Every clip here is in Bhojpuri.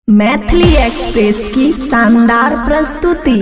मैथिली एक्सप्रेस की शानदार प्रस्तुति।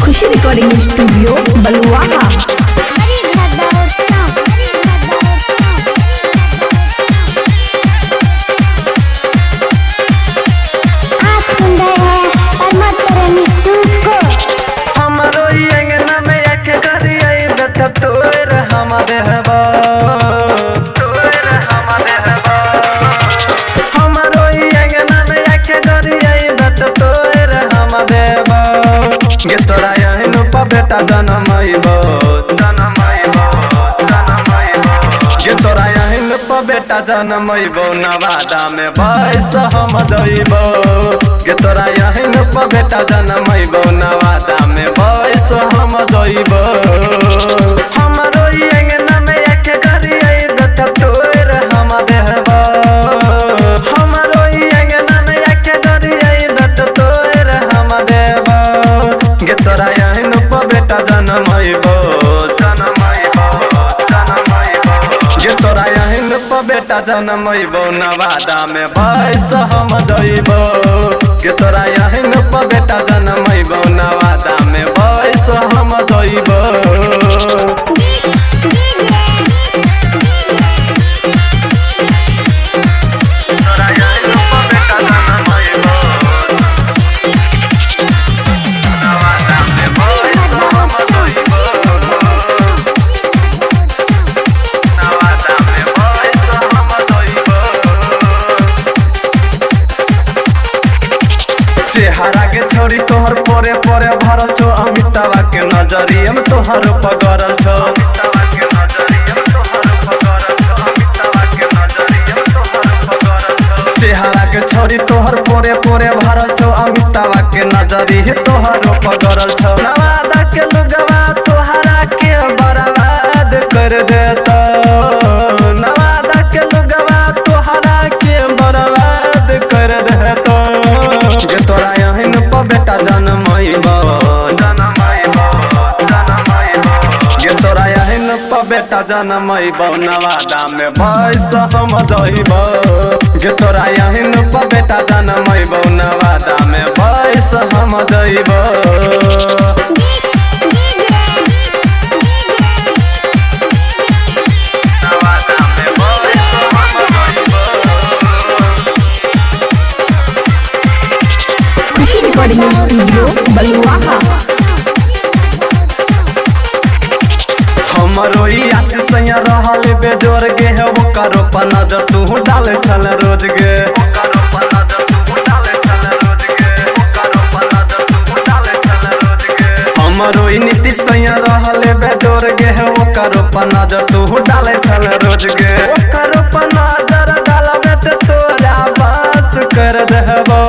खुशी रिकॉर्डिंग स्टूडियो बलुआहा। बेटा जनमैबो गे तोरा यहीन प बेटा जनमैबो नवादा में बैस हम दैबो गे तोरा यहीन प बेटा जनमैबो नवादा में बैस हम दैबो हमरो अंगना में एक घरी आइबे त तोर हम देबो हमरो अंगना में एक घरी आइबे त तोर हम देबो गे तोरा यहीन प बेटा जनमैबो गे तोरा यहीन प बेटा जनमैबो नवादा में बैस हम दैबो गे तोरा यहीन प बेटा जनमैबो नवादा में बैस हम दैबो चेहरा के छोरी तोहर पोरे पोरे भरल छो अमिताबा के नजरी हम तोहर पगरल छो चेहरा के छोरी तोहर पोरे पोरे भरल छो अमिताबा के नजरी तोहर पगरल छो नवादा के लुगवा तोहरा के बर्बाद कर देता नवादा के लुगवा तोहरा के बर्बाद कर देता गे तोरा यहीन प बेटा जनमैबो गे तोरा यहीन प बेटा जनमैबो नवादा में बैस हम दैबो गे तोरा यहीन प बेटा जनमैबो नवादा में बैस हम दैबो रिकॉर्डिंग स्टूडियो बलुआहा। हमरो आशीष सैया रहल बेजोर गे है ओकरो पर नजर तू डाल छल रोज गे हमरो नीतीश सैया रहल बेजोर गे है ओकरो पर नजर तू डाल छल रोज गे ओकरो पर नजर डालबे त तोरा बस कर देबो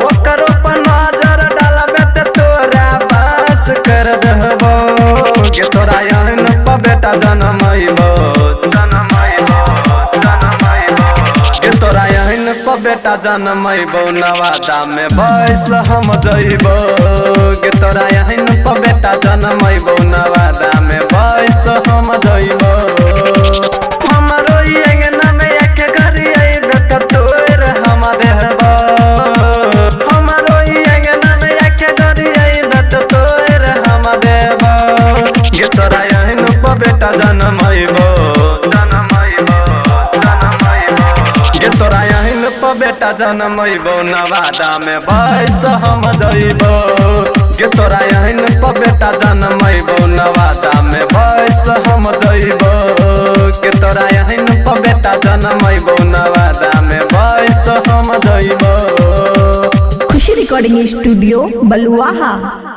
ओकरो पर नजर डालबे त तोरा बस कर देबो गे तोरा यहीन प बेटा जनमैबो गे तोरा यहीन प बेटा जनमैबो नवादा में बैस हम दैबो गे तोरा यहीन प बेटा जनमैबो नवादा में बैस हम दैबो हमरो अंगना में एक घरी आइबे त तोर हम देबो हमरो अंगना में एक घरी आइबे त तोर हम देबो गे तोरा यहीन प बेटा जनमैबो गे तोरा यहीन प बेटा जनमैबो नवादा में बैस हम दैबो गे तोरा यहीन प बेटा जनमैबो नवादा में बैस हम दैबो गे तोरा यहीन प बेटा जनमैबो नवादा में बैस हम दैबो। खुशी रिकॉर्डिंग स्टूडियो बलुआहा।